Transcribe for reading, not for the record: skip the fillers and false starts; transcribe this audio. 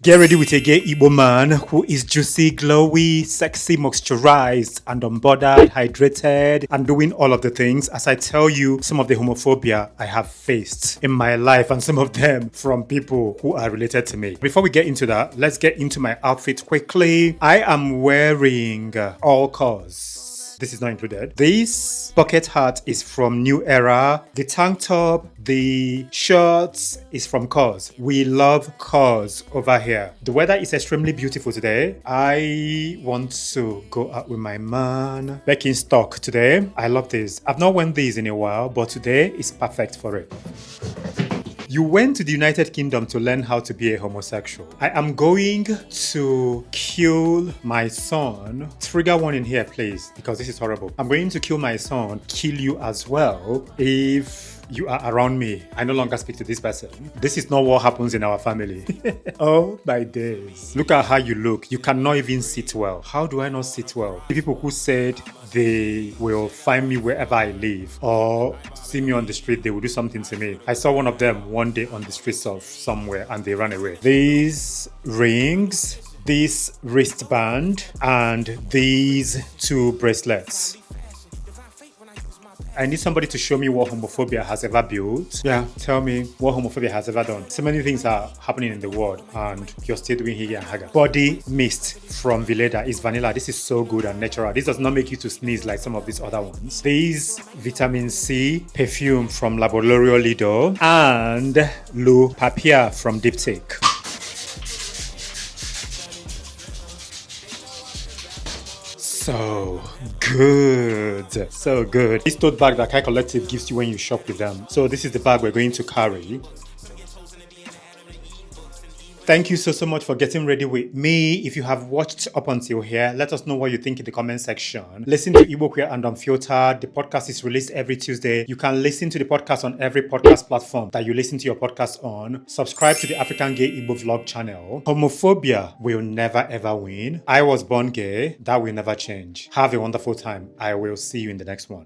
Get ready with a gay Igbo man who is juicy, glowy, sexy, moisturized, and unbothered, hydrated, and doing all of the things as I tell you some of the homophobia I have faced in my life and some of them from people who are related to me. Before we get into that, let's get into my outfit quickly. I am wearing all COS. This is not included. This bucket hat is from New Era. The tank top, the shorts is from COS. We love COS over here. The weather is extremely beautiful today. I want to go out with my man. Birkenstocks today. I love this. I've not worn these in a while, but today is perfect for it. You went to the United Kingdom to learn how to be a homosexual. I am going to kill my son. Trigger warning here, please, because this is horrible. I'm going to kill my son, kill you as well, if you are around me. I no longer speak to this person. This is not what happens in our family. Oh my days. Look at how you look. You cannot even sit well. How do I not sit well? The people who said they will find me wherever I live or see me on the street, they will do something to me. I saw one of them one day on the streets of somewhere and they ran away. These rings, this wristband, and these two bracelets. I need somebody to show me what homophobia has ever built. Yeah, tell me what homophobia has ever done. So many things are happening in the world and you're still doing higgy and haga. Body mist from Veleda is vanilla. This is so good and natural. This does not make you to sneeze like some of these other ones. These vitamin C perfume from Laboratorio Lido and L'Eau Papier from Diptyque. So good. So good. This tote bag that Kai Collective gives you when you shop with them. So this is the bag we're going to carry. Thank you so much for getting ready with me. If you have watched up until here, let us know what you think in the comment section. Listen to Igbo Queer and Unfiltered. The podcast is released every Tuesday. You can listen to the podcast on every podcast platform that you listen to your podcast on. Subscribe to the African Gay Igbo Vlog channel. Homophobia will never ever win. I was born gay. That will never change. Have a wonderful time. I will see you in the next one.